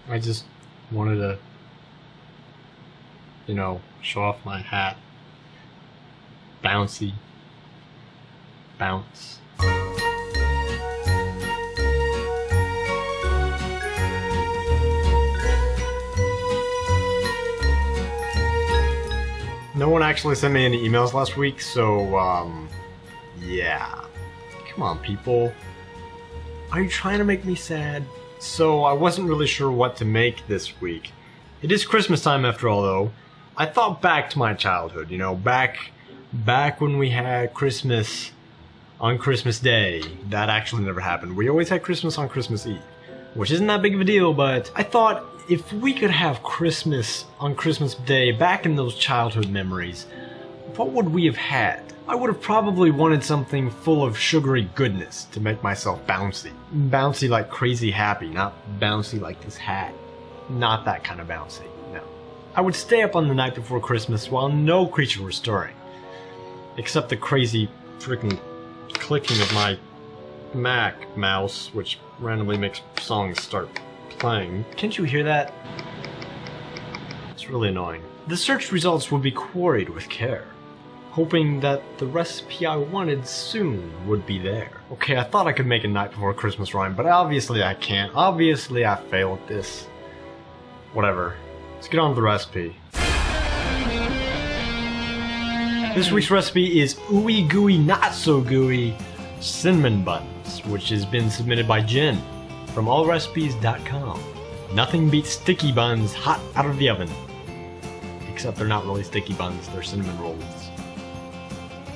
I just wanted to, show off my hat. Bouncy. Bounce. No one actually sent me any emails last week, so, yeah. Come on, people. Are you trying to make me sad? So, I wasn't really sure what to make this week. It is Christmas time after all, though. I thought back to my childhood, back when we had Christmas on Christmas Day. That actually never happened. We always had Christmas on Christmas Eve, which isn't that big of a deal, but I thought if we could have Christmas on Christmas Day back in those childhood memories, what would we have had? I would have probably wanted something full of sugary goodness to make myself bouncy. Bouncy like crazy happy, not bouncy like this hat. Not that kind of bouncy, no. I would stay up on the night before Christmas while no creature was stirring. Except the crazy freaking clicking of my Mac mouse, which randomly makes songs start playing. Can't you hear that? It's really annoying. The search results would be queried with care, hoping that the recipe I wanted soon would be there. Okay, I thought I could make a night before Christmas rhyme, but obviously I can't. Obviously I failed at this. Whatever. Let's get on to the recipe. This week's recipe is ooey gooey not so gooey cinnamon buns, which has been submitted by Jen from allrecipes.com. Nothing beats sticky buns hot out of the oven. Except they're not really sticky buns, they're cinnamon rolls.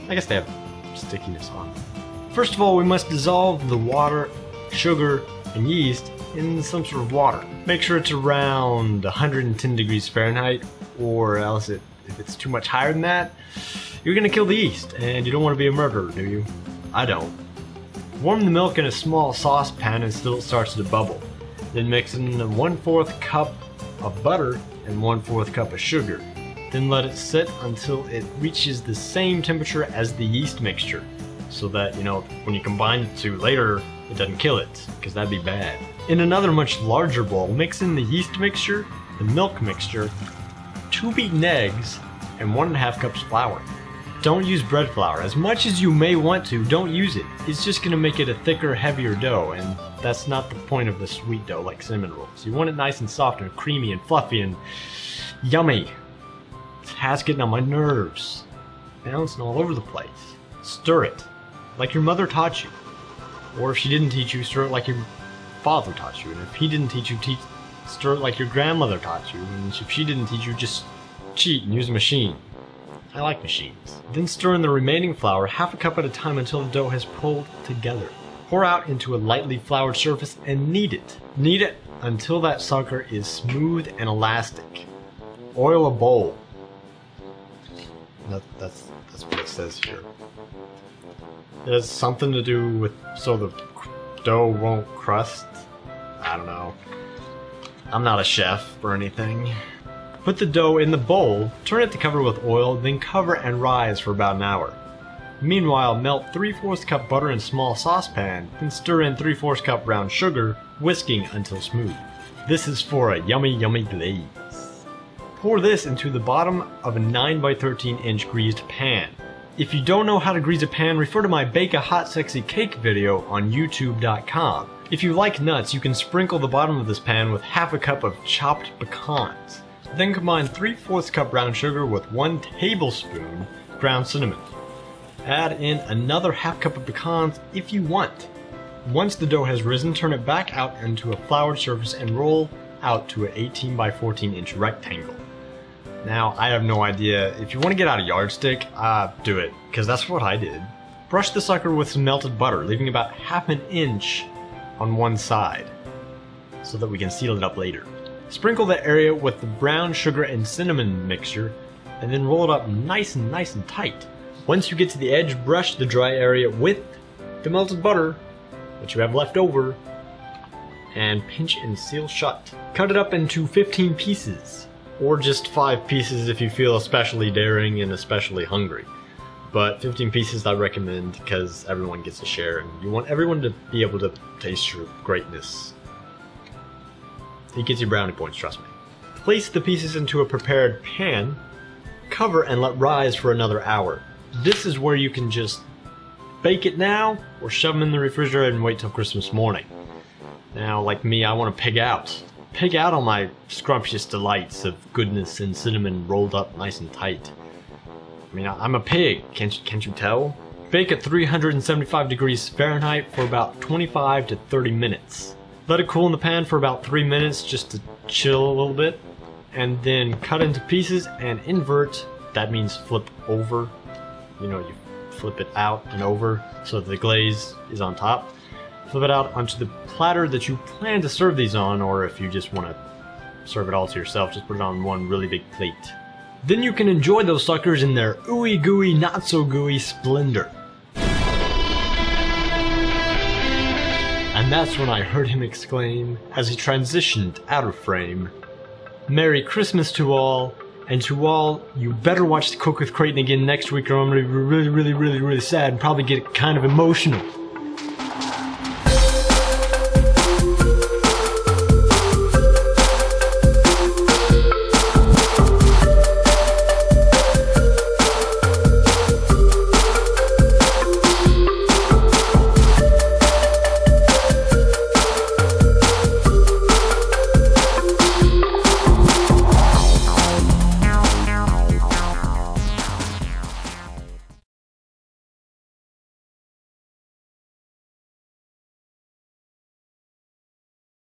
I guess they have stickiness on them. First of all, we must dissolve the water, sugar, and yeast in some sort of water. Make sure it's around 110 degrees Fahrenheit, or else if it's too much higher than that, you're gonna kill the yeast, and you don't want to be a murderer, do you? I don't. Warm the milk in a small saucepan until it starts to bubble. Then mix in 1/4 cup of butter and 1/4 cup of sugar. Then let it sit until it reaches the same temperature as the yeast mixture, so that, when you combine the two later, it doesn't kill it, because that'd be bad. In another much larger bowl, mix in the yeast mixture, the milk mixture, 2 beaten eggs, and 1½ cups flour. Don't use bread flour. As much as you may want to, don't use it. It's just going to make it a thicker, heavier dough, and that's not the point of the sweet dough like cinnamon rolls. You want it nice and soft and creamy and fluffy and yummy. This hat's getting on my nerves. Bouncing all over the place. Stir it, like your mother taught you. Or if she didn't teach you, stir it like your father taught you. And if he didn't teach you, stir it like your grandmother taught you. And if she didn't teach you, just cheat and use a machine. I like machines. Then stir in the remaining flour 1/2 cup at a time until the dough has pulled together. Pour out into a lightly floured surface and knead it. Knead it until that sucker is smooth and elastic. Oil a bowl. That's what it says here. It has something to do with so the dough won't crust. I don't know. I'm not a chef or anything. Put the dough in the bowl, turn it to cover with oil, then cover and rise for about an hour. Meanwhile, melt 3/4 cup butter in a small saucepan, then stir in 3/4 cup brown sugar, whisking until smooth. This is for a yummy, yummy glaze. Pour this into the bottom of a 9 by 13 inch greased pan. If you don't know how to grease a pan, refer to my Bake a Hot Sexy Cake video on youtube.com. If you like nuts, you can sprinkle the bottom of this pan with 1/2 cup of chopped pecans. Then combine 3/4 cup brown sugar with 1 tablespoon ground cinnamon. Add in another 1/2 cup of pecans if you want. Once the dough has risen, turn it back out into a floured surface and roll out to an 18 by 14 inch rectangle. Now, I have no idea. If you want to get out a yardstick, do it, because that's what I did. Brush the sucker with some melted butter, leaving about 1/2 inch on one side, so that we can seal it up later. Sprinkle the area with the brown sugar and cinnamon mixture, and then roll it up nice and tight. Once you get to the edge, brush the dry area with the melted butter, which you have left over, and pinch and seal shut. Cut it up into 15 pieces, or just 5 pieces if you feel especially daring and especially hungry. But 15 pieces I recommend because everyone gets a share and you want everyone to be able to taste your greatness. He gets you brownie points, trust me. Place the pieces into a prepared pan, cover and let rise for another hour. This is where you can just bake it now or shove them in the refrigerator and wait till Christmas morning. Now, like me, I want to pig out. Pig out on my scrumptious delights of goodness and cinnamon rolled up nice and tight. I mean, I'm a pig, can't you tell? Bake at 375 degrees Fahrenheit for about 25 to 30 minutes. Let it cool in the pan for about 3 minutes just to chill a little bit. And then cut into pieces and invert. That means flip over. You know, you flip it out and over so that the glaze is on top. Flip it out onto the platter that you plan to serve these on, or if you just want to serve it all to yourself, just put it on one really big plate. Then you can enjoy those suckers in their ooey gooey, not so gooey splendor. And that's when I heard him exclaim, as he transitioned out of frame, "Merry Christmas to all, and to all, you better watch the Cook with Craton again next week or I'm gonna be really sad and probably get kind of emotional."